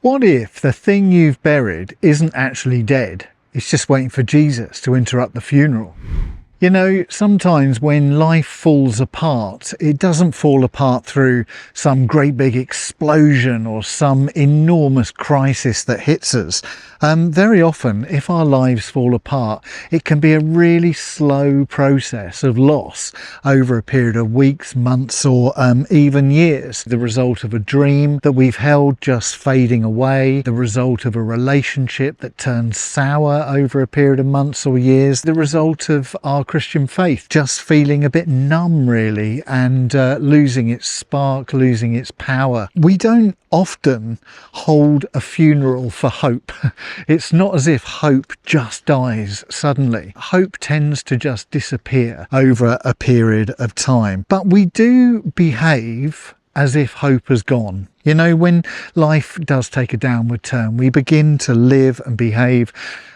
What if the thing you've buried isn't actually dead? It's just waiting for Jesus to interrupt the funeral. You know, sometimes when life falls apart, it doesn't fall apart through some great big explosion or some enormous crisis that hits us. Very often, if our lives fall apart, it can be a really slow process of loss over a period of weeks, months, or even years. The result of a dream that we've held just fading away, the result of a relationship that turns sour over a period of months or years, the result of our Christian faith just feeling a bit numb really, and losing its spark, losing its power. We don't often hold a funeral for hope. It's not as if hope just dies suddenly. Hope tends to just disappear over a period of time. But we do behave as if hope has gone. You know, when life does take a downward turn, we begin to live and behave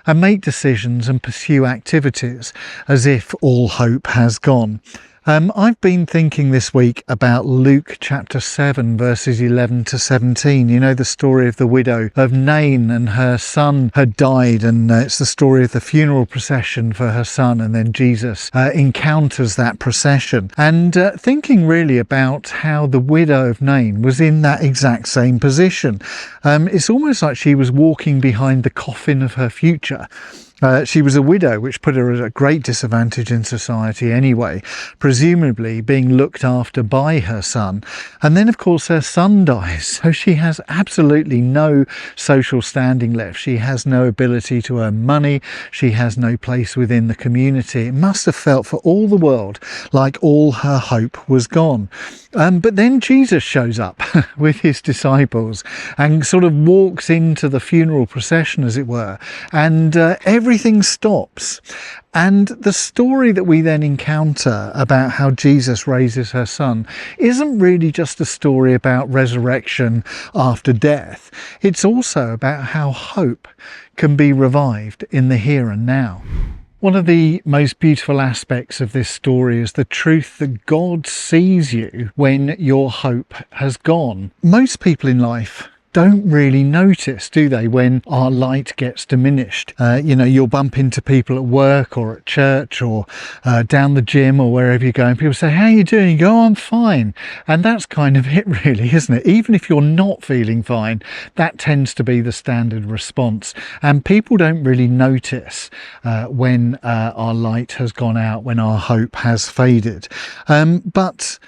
and make decisions and pursue activities as if all hope has gone. I've been thinking this week about Luke chapter 7 verses 11 to 17. You know, the story of the widow of Nain, and her son had died, and it's the story of the funeral procession for her son, and then Jesus encounters that procession. And thinking really about how the widow of Nain was in that exact same position. It's almost like she was walking behind the coffin of her future. She was a widow, which put her at a great disadvantage in society anyway, presumably being looked after by her son. And then, of course, her son dies, so she has absolutely no social standing left. She has no ability to earn money. She has no place within the community. It must have felt for all the world like all her hope was gone. But then Jesus shows up with his disciples and sort of walks into the funeral procession, as it were, and everything stops. And the story that we then encounter about how Jesus raises her son isn't really just a story about resurrection after death. It's also about how hope can be revived in the here and now. One of the most beautiful aspects of this story is the truth that God sees you when your hope has gone. Most people in life don't really notice, do they, when our light gets diminished? You know, you'll bump into people at work or at church or down the gym or wherever you're going. People say, "How are you doing?" You go, "Oh, I'm fine." And that's kind of it really, isn't it? Even if you're not feeling fine, that tends to be the standard response. And people don't really notice when our light has gone out, when our hope has faded. But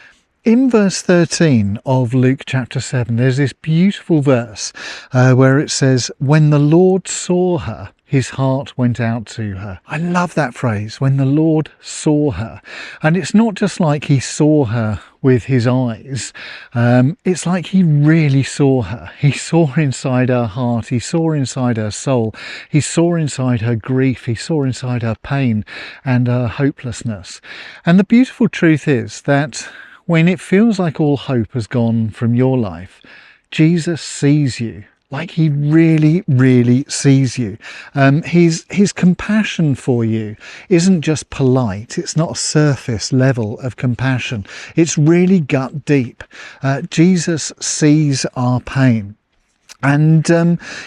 in verse 13 of Luke chapter 7, there's this beautiful verse where it says, "When the Lord saw her, his heart went out to her." I love that phrase, when the Lord saw her. And it's not just like he saw her with his eyes. It's like he really saw her. He saw inside her heart. He saw inside her soul. He saw inside her grief. He saw inside her pain and her hopelessness. And the beautiful truth is that when it feels like all hope has gone from your life, Jesus sees you. Like he really, really sees you. His compassion for you isn't just polite. It's not a surface level of compassion. It's really gut deep. Jesus sees our pain. And,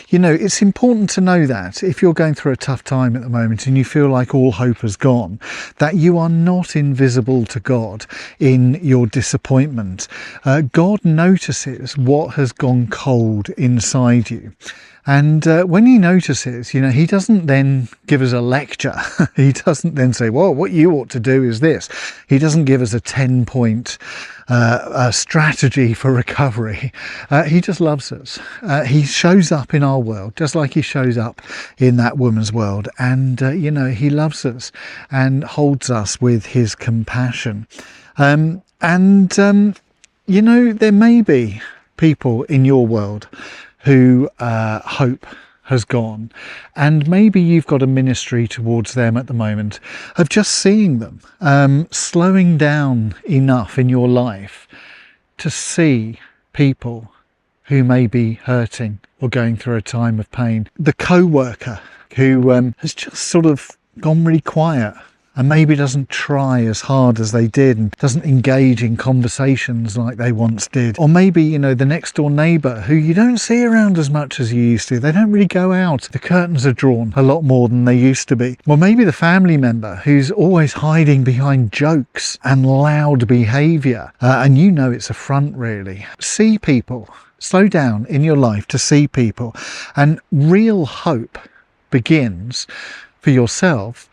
you know, it's important to know that if you're going through a tough time at the moment and you feel like all hope has gone, that you are not invisible to God in your disappointment. God notices what has gone cold inside you. And when he notices, you know, he doesn't then give us a lecture. He doesn't then say, "Well, what you ought to do is this." He doesn't give us a 10-point strategy for recovery. He just loves us. He shows up in our world, just like he shows up in that woman's world. And, you know, he loves us and holds us with his compassion. You know, there may be people in your world who hope has gone, and maybe you've got a ministry towards them at the moment of just seeing them, slowing down enough in your life to see people who may be hurting or going through a time of pain. The co-worker who has just sort of gone really quiet and maybe doesn't try as hard as they did and doesn't engage in conversations like they once did. Or maybe, you know, the next door neighbour who you don't see around as much as you used to. They don't really go out. The curtains are drawn a lot more than they used to be. Or maybe the family member who's always hiding behind jokes and loud behaviour, and you know it's a front really. See people. Slow down in your life to see people, and real hope begins for yourself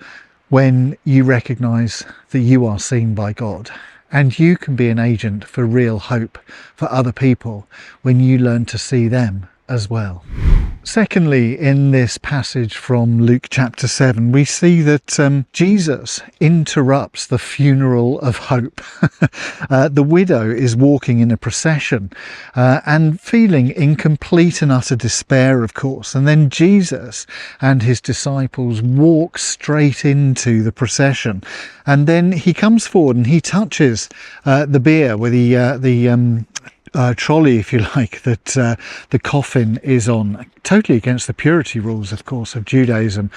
when you recognise that you are seen by God, and you can be an agent for real hope for other people when you learn to see them as well. Secondly, in this passage from Luke chapter 7, we see that Jesus interrupts the funeral of hope. The widow is walking in a procession and feeling in complete and utter despair, of course. And then Jesus and his disciples walk straight into the procession. And then he comes forward and he touches the bier with the trolley, if you like, that the coffin is on, totally against the purity rules, of course, of Judaism,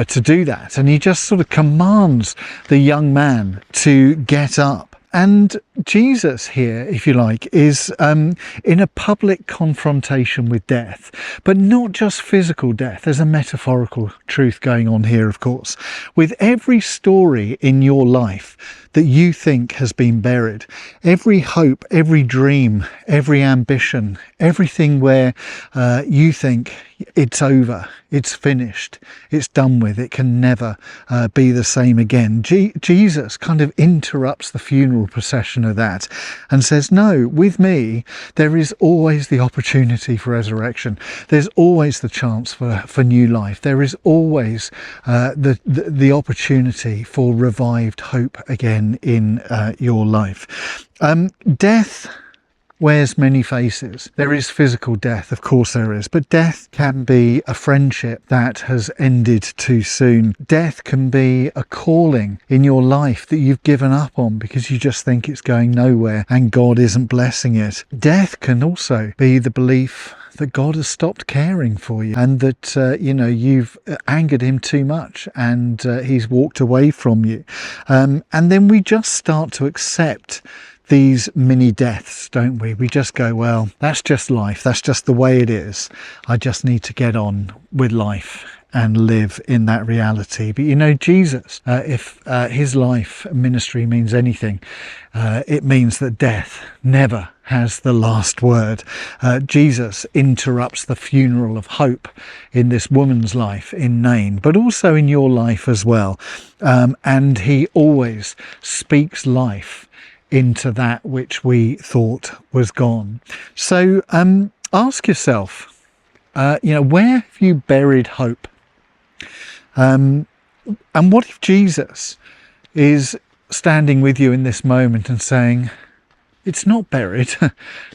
to do that. And he just sort of commands the young man to get up. And Jesus here, if you like, is in a public confrontation with death, but not just physical death. There's a metaphorical truth going on here, of course. With every story in your life that you think has been buried, every hope, every dream, every ambition, everything where you think it's over, it's finished, it's done with, it can never be the same again. Jesus kind of interrupts the funeral procession of that and says, no, with me, there is always the opportunity for resurrection. There's always the chance for new life. There is always the opportunity for revived hope again in your life. Death wears many faces. There is physical death, of course there is, but death can be a friendship that has ended too soon. Death can be a calling in your life that you've given up on because you just think it's going nowhere and God isn't blessing it. Death can also be the belief that God has stopped caring for you and that, you've angered him too much and he's walked away from you. And then we just start to accept these mini deaths, don't we? We just go, well, that's just life. That's just the way it is. I just need to get on with life and live in that reality. But you know, Jesus, if his life ministry means anything, it means that death never has the last word. Jesus interrupts the funeral of hope in this woman's life in Nain, but also in your life as well. And he always speaks life into that which we thought was gone. So ask yourself, where have you buried hope? And what if Jesus is standing with you in this moment and saying, it's not buried.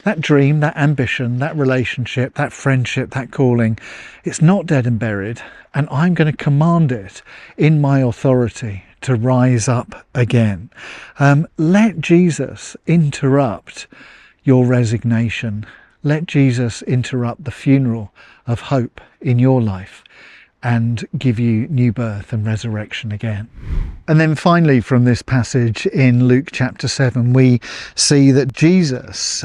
That dream, that ambition, that relationship, that friendship, that calling, it's not dead and buried. And I'm going to command it in my authority to rise up again. Let Jesus interrupt your resignation. Let Jesus interrupt the funeral of hope in your life and give you new birth and resurrection again. And then finally, from this passage in Luke chapter 7, we see that Jesus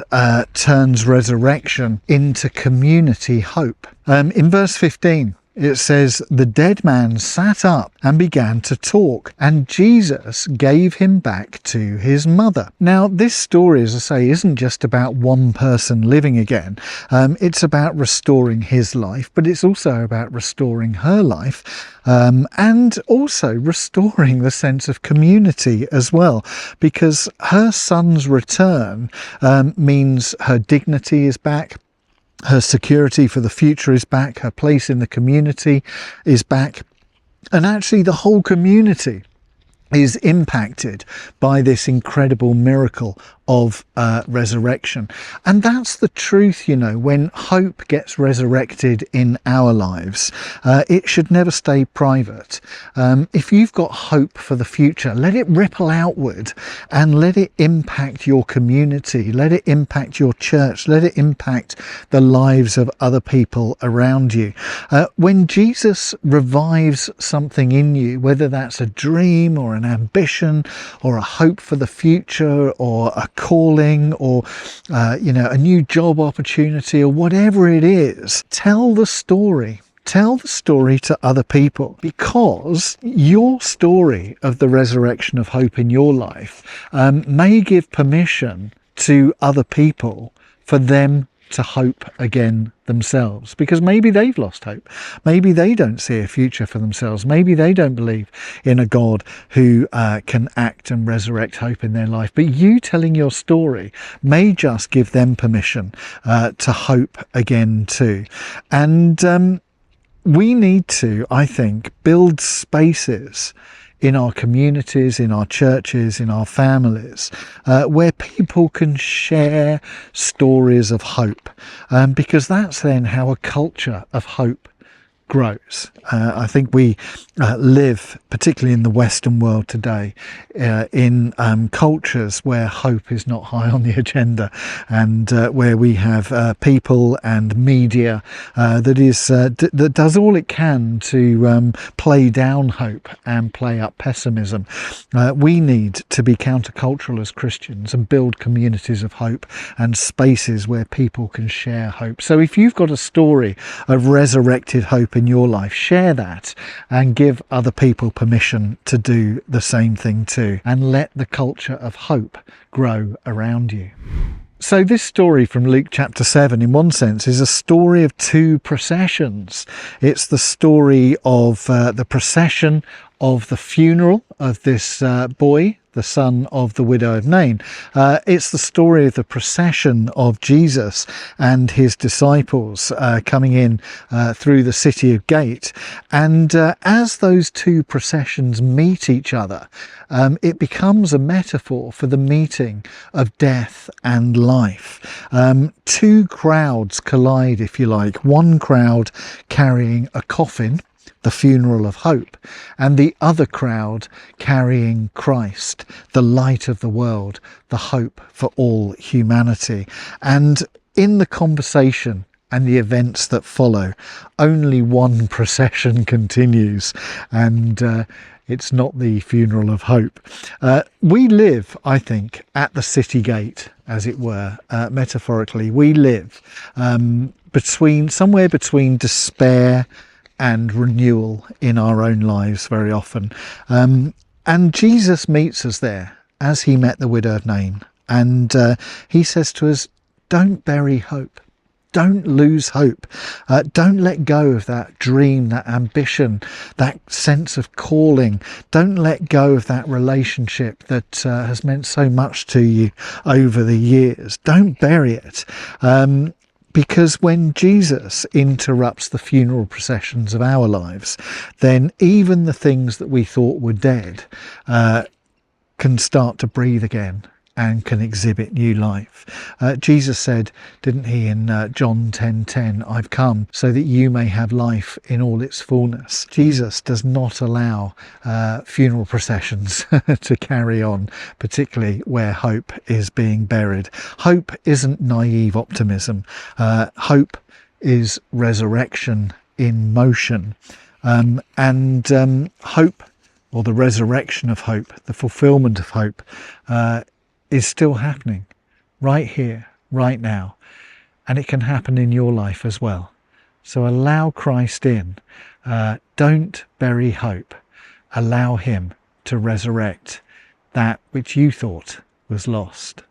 turns resurrection into community hope. In verse 15, it says, the dead man sat up and began to talk, and Jesus gave him back to his mother. Now, this story, as I say, isn't just about one person living again. It's about restoring his life, but it's also about restoring her life, and also restoring the sense of community as well, because her son's return means her dignity is back. Her security for the future is back. Her place in the community is back. And actually the whole community is impacted by this incredible miracle of resurrection. And that's the truth, you know. When hope gets resurrected in our lives, it should never stay private. If you've got hope for the future, let it ripple outward and let it impact your community, let it impact your church, let it impact the lives of other people around you. When Jesus revives something in you, whether that's a dream or an ambition or a hope for the future or a calling or a new job opportunity or whatever it is, tell the story. Tell the story to other people, because your story of the resurrection of hope in your life may give permission to other people for them to hope again themselves, because maybe they've lost hope. Maybe they don't see a future for themselves. Maybe they don't believe in a God who can act and resurrect hope in their life. But you telling your story may just give them permission to hope again too. And we need to, I think, build spaces in our communities, in our churches, in our families, where people can share stories of hope, because that's then how a culture of hope grows. I think we live, particularly in the Western world today, in cultures where hope is not high on the agenda, and where we have people and media that does all it can to play down hope and play up pessimism. We need to be countercultural as Christians and build communities of hope and spaces where people can share hope. So if you've got a story of resurrected hope in your life, share that and give other people permission to do the same thing too, and let the culture of hope grow around you. So this story from Luke chapter 7, in one sense, is a story of two processions. It's the story of the procession of the funeral of this boy, the son of the widow of Nain. It's the story of the procession of Jesus and his disciples coming in through the city of Gate. And as those two processions meet each other, it becomes a metaphor for the meeting of death and life. Two crowds collide, if you like. One crowd carrying a coffin, the funeral of hope, and the other crowd carrying Christ, the light of the world, the hope for all humanity. And in the conversation and the events that follow, only one procession continues, and it's not the funeral of hope. We live, I think, at the city gate, as it were, metaphorically. We live somewhere between despair and renewal in our own lives very often. And Jesus meets us there, as he met the widow of Nain. And he says to us, don't bury hope. Don't lose hope. Don't let go of that dream, that ambition, that sense of calling. Don't let go of that relationship that has meant so much to you over the years. Don't bury it. Because when Jesus interrupts the funeral processions of our lives, then even the things that we thought were dead can start to breathe again and can exhibit new life. Jesus said, didn't he, in John 10:10, I've come so that you may have life in all its fullness. Jesus does not allow funeral processions to carry on, particularly where hope is being buried. Hope isn't naive optimism. Hope is resurrection in motion. And hope, or the resurrection of hope, the fulfillment of hope, is still happening right here, right now. And it can happen in your life as well. So allow Christ in. Don't bury hope. Allow him to resurrect that which you thought was lost.